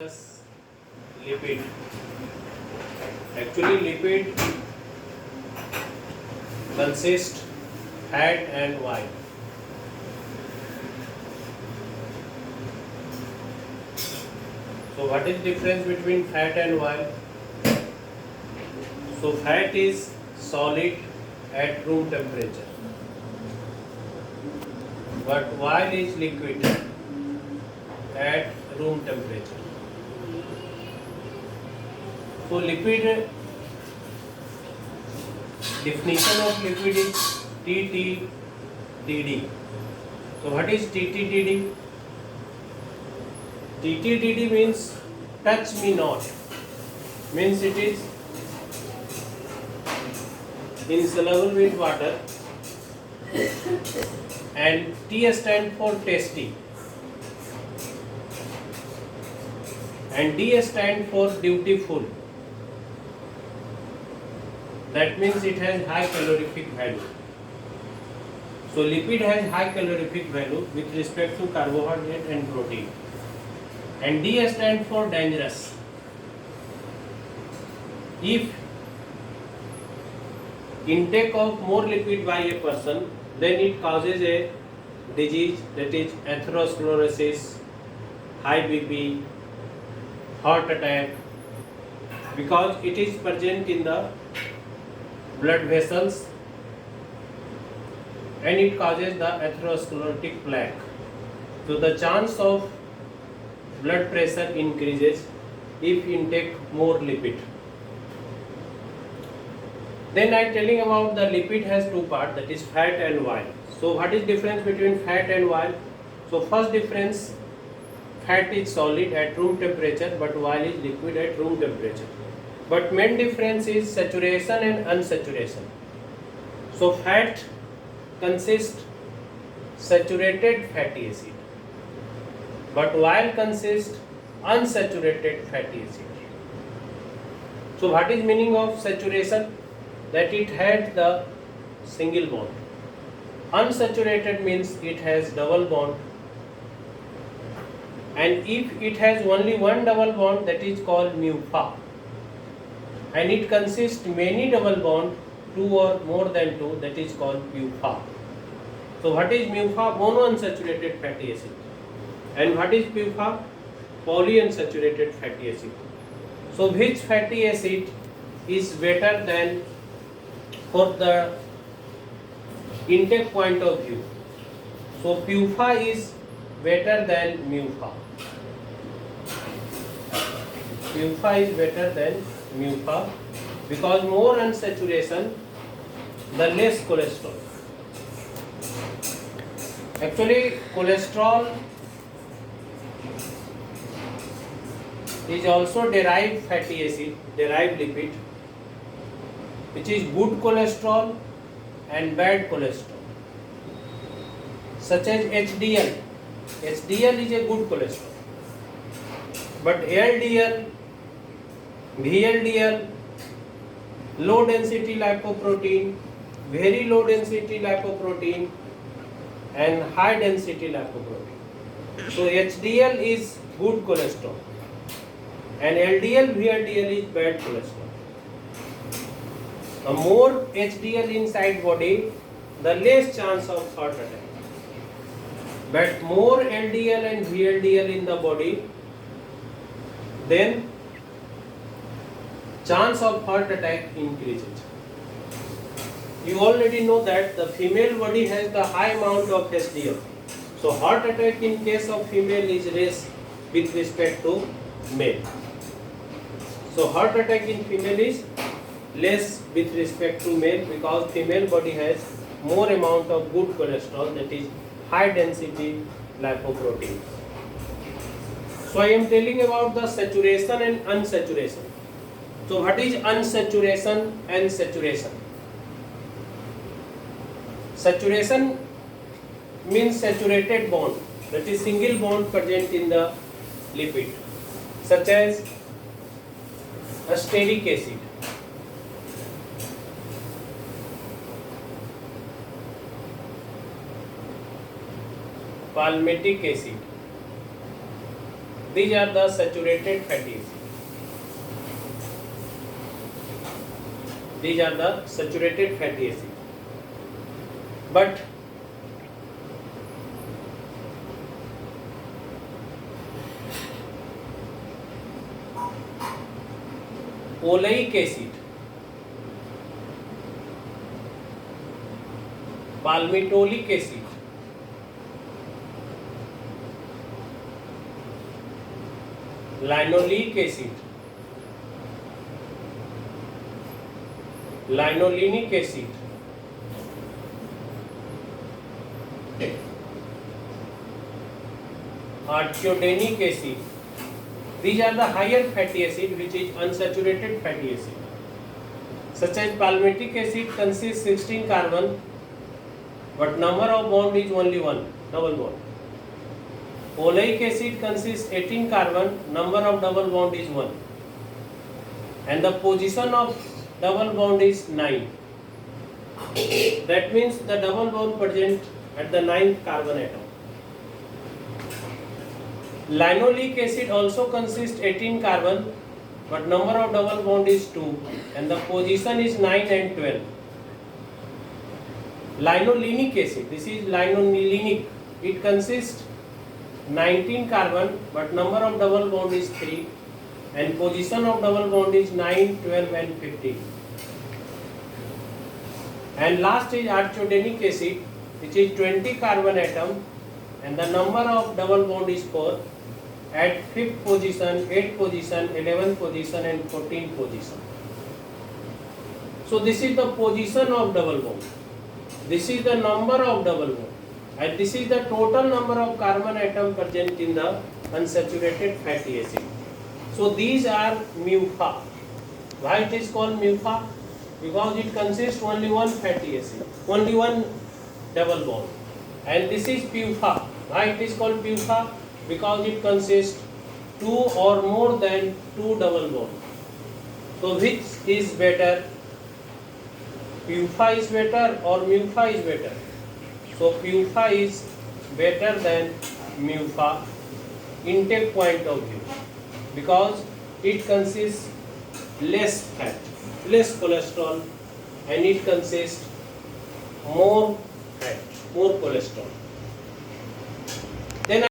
Plus lipid. Actually, lipid consist fat and oil. So, what is difference between fat and oil? So, fat is solid at room temperature, but oil is liquid at room temperature. So, lipid definition of lipid is TTDD. So, what is TTDD? TTDD means touch me not, means it is insoluble with water, and T stand for tasty and D stand for dutiful. That means it has high calorific value. So lipid has high calorific value with respect to carbohydrate and protein. And D stand for dangerous. If intake of more lipid by a person, then it causes a disease, that is atherosclerosis, high BP, heart attack, because it is present in the blood vessels and it causes the atherosclerotic plaque. So the chance of blood pressure increases if intake more lipid. Then I am telling about the lipid has two parts, that is fat and oil. So what is difference between fat and oil? So first difference, fat is solid at room temperature but oil is liquid at room temperature. But main difference is saturation and unsaturation. So fat consists saturated fatty acid, but oil consists unsaturated fatty acid. So what is meaning of saturation? That it had the single bond. Unsaturated means it has double bond. And if it has only one double bond, that is called mu-pha. And it consists many double bond, two or more than two, that is called pu-pha. So what is mu-pha? Monounsaturated fatty acid. And what is pu-pha? Polyunsaturated fatty acid. So which fatty acid is better than for the intake point of view? So pu-pha is better than mu-pha. Pu-pha is better than mu-pha because more unsaturation, the less cholesterol. Actually, cholesterol is also derived fatty acid, derived lipid, which is good cholesterol and bad cholesterol, such as HDL. HDL is a good cholesterol, but LDL, VLDL, low density lipoprotein, very low density lipoprotein, and high density lipoprotein. So HDL is good cholesterol and LDL, VLDL is bad cholesterol. The more HDL inside body, the less chance of heart attack. But more LDL and VLDL in the body, then chance of heart attack increases. You already know that the female body has the high amount of HDL. So heart attack in case of female is less with respect to male. So heart attack in female is less with respect to male because female body has more amount of good cholesterol, that is high density lipoprotein. So I am telling about the saturation and unsaturation. So what is unsaturation and saturation? Saturation means saturated bond, that is single bond present in the lipid, such as stearic acid, palmitic acid. These are the saturated fatty acids. These are the saturated fatty acids. But oleic acid, palmitolic acid, linoleic acid, linolenic acid, arachidonic acid. These are the higher fatty acid which is unsaturated fatty acid. Such as palmitic acid consists 16 carbon, but number of bond is only one, double bond. Oleic acid consists 18 carbon, number of double bond is 1. And the position of double bond is 9. That means the double bond present at the 9th carbon atom. Linoleic acid also consists 18 carbon, but number of double bond is 2 and the position is 9 and 12. Linolenic acid, this is linolenic, it consists 19 carbon, but number of double bond is 3 and position of double bond is 9, 12 and 15. And last is arachidonic acid, which is 20 carbon atom and the number of double bond is 4 at 5th position, 8th position, 11th position and 14th position. So this is the position of double bond. This is the number of double bond and this is the total number of carbon atom present in the unsaturated fatty acid. So these are MUFA. Why it is called MUFA? Because it consists only one fatty acid, only one double bond. And this is PUFA. Why it is called PUFA? Because it consists 2 or more than 2 double bonds. So which is better? PUFA is better or MUFA is better? So PUFA is better than MUFA intake point of view because it consists less fat, less cholesterol and it consists more fat, more cholesterol.